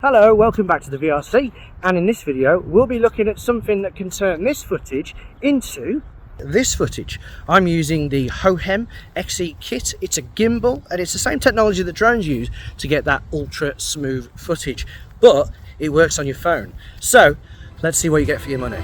Hello, welcome back to the VRC, and in this video we'll be looking at something that can turn this footage into this footage. I'm using the Hohem XE Kit. It's a gimbal and it's the same technology that drones use to get that ultra smooth footage, but it works on your phone. So let's see what you get for your money.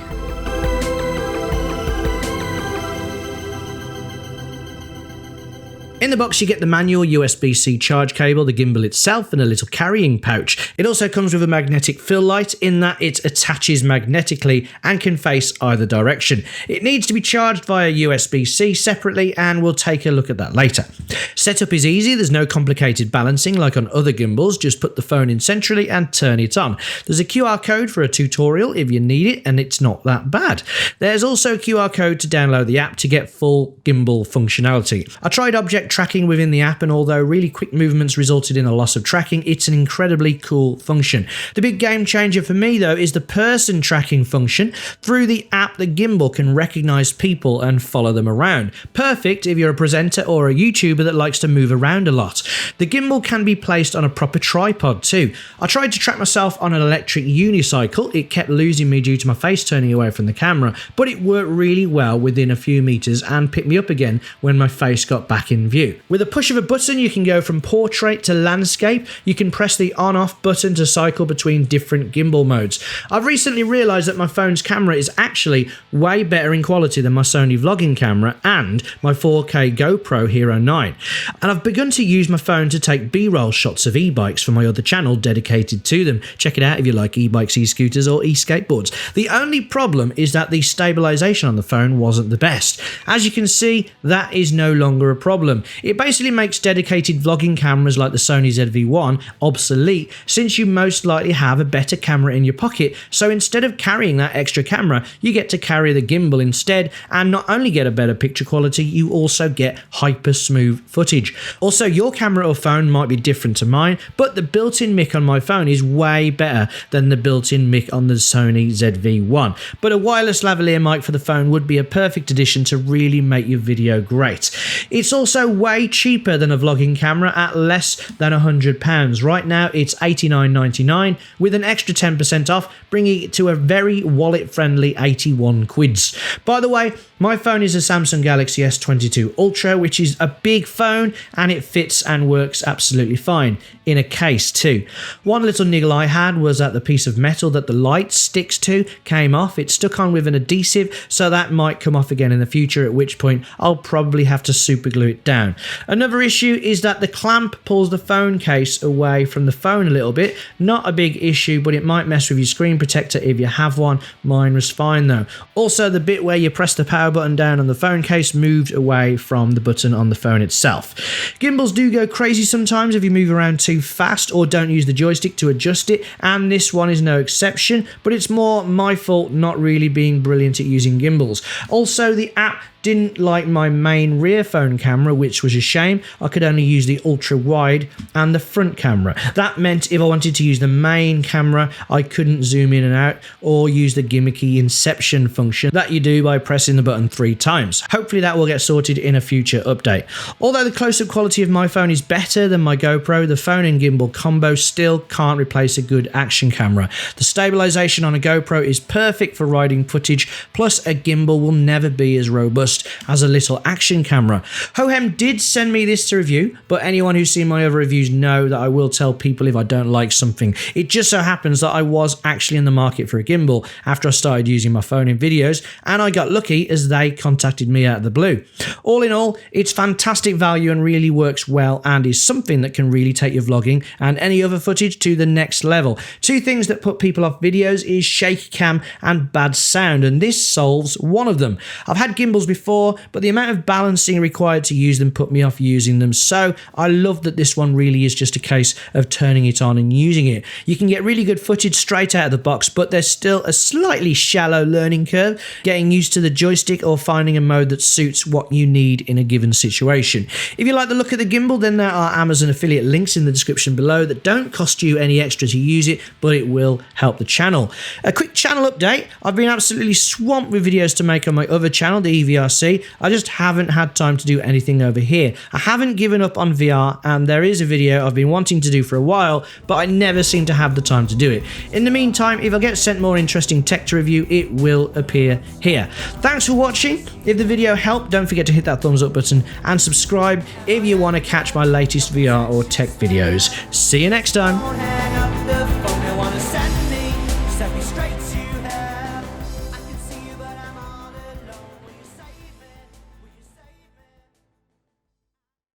In the box you get the manual USB-C charge cable, the gimbal itself, and a little carrying pouch. It also comes with a magnetic fill light in that it attaches magnetically and can face either direction. It needs to be charged via USB-C separately, and we'll take a look at that later. Setup is easy, there's no complicated balancing like on other gimbals, just put the phone in centrally and turn it on. There's a QR code for a tutorial if you need it, and it's not that bad. There's also a QR code to download the app to get full gimbal functionality. I tried object tracking within the app, and although really quick movements resulted in a loss of tracking, it's an incredibly cool function. The big game changer for me though is the person tracking function. Through the app, the gimbal can recognize people and follow them around. Perfect if you're a presenter or a YouTuber that likes to move around a lot. The gimbal can be placed on a proper tripod too. I tried to track myself on an electric unicycle. It kept losing me due to my face turning away from the camera, but it worked really well within a few meters and picked me up again when my face got back in view. With a push of a button, you can go from portrait to landscape. You can press the on-off button to cycle between different gimbal modes. I've recently realized that my phone's camera is actually way better in quality than my Sony vlogging camera and my 4K GoPro Hero 9. And I've begun to use my phone to take B-roll shots of e-bikes for my other channel dedicated to them. Check it out if you like e-bikes, e-scooters or e-skateboards. The only problem is that the stabilization on the phone wasn't the best. As you can see, that is no longer a problem. It basically makes dedicated vlogging cameras like the Sony ZV1 obsolete, since you most likely have a better camera in your pocket. So instead of carrying that extra camera, you get to carry the gimbal instead, and not only get a better picture quality, you also get hyper smooth footage. Also, your camera or phone might be different to mine, but the built-in mic on my phone is way better than the built-in mic on the Sony ZV1. But a wireless lavalier mic for the phone would be a perfect addition to really make your video great. It's also way cheaper than a vlogging camera at less than £100. Right now it's $89.99 with an extra 10% off, bringing it to a very wallet friendly 81 quids. By the way, my phone is a Samsung Galaxy S22 Ultra, which is a big phone and it fits and works absolutely fine in a case too. One little niggle I had was that the piece of metal that the light sticks to came off. It stuck on with an adhesive, so that might come off again in the future, at which point I'll probably have to super glue it down. Another issue is that the clamp pulls the phone case away from the phone a little bit. Not a big issue, but it might mess with your screen protector if you have one. Mine was fine though. Also, the bit where you press the power button down on the phone case moved away from the button on the phone itself. Gimbals do go crazy sometimes if you move around too fast or don't use the joystick to adjust it, and this one is no exception, but it's more my fault not really being brilliant at using gimbals. Also, the app didn't like my main rear phone camera, which was a shame. I could only use the ultra wide and the front camera. That meant if I wanted to use the main camera, I couldn't zoom in and out or use the gimmicky inception function that you do by pressing the button 3 times. Hopefully that will get sorted in a future update. Although the close-up quality of my phone is better than my GoPro, the phone and gimbal combo still can't replace a good action camera. The stabilization on a GoPro is perfect for riding footage, plus a gimbal will never be as robust as a little action camera. Hohem did send me this to review, but anyone who's seen my other reviews know that I will tell people if I don't like something. It just so happens that I was actually in the market for a gimbal after I started using my phone in videos, and I got lucky as they contacted me out of the blue. All in all, it's fantastic value and really works well, and is something that can really take your vlogging and any other footage to the next level. Two things that put people off videos is shaky cam and bad sound, and this solves one of them. I've had gimbals before, but the amount of balancing required to use them put me off using them, so I love that this one really is just a case of turning it on and using it. You can get really good footage straight out of the box, but there's still a slightly shallow learning curve, getting used to the joystick or finding a mode that suits what you need in a given situation. If you like the look of the gimbal, then there are Amazon affiliate links in the description below that don't cost you any extra to use it, but it will help the channel. A quick channel update: I've been absolutely swamped with videos to make on my other channel, the VRC. I just haven't had time to do anything over over here. I haven't given up on VR, and there is a video I've been wanting to do for a while, but I never seem to have the time to do it. In the meantime, if I get sent more interesting tech to review, it will appear here. Thanks for watching. If the video helped, don't forget to hit that thumbs up button and subscribe if you want to catch my latest VR or tech videos. See you next time.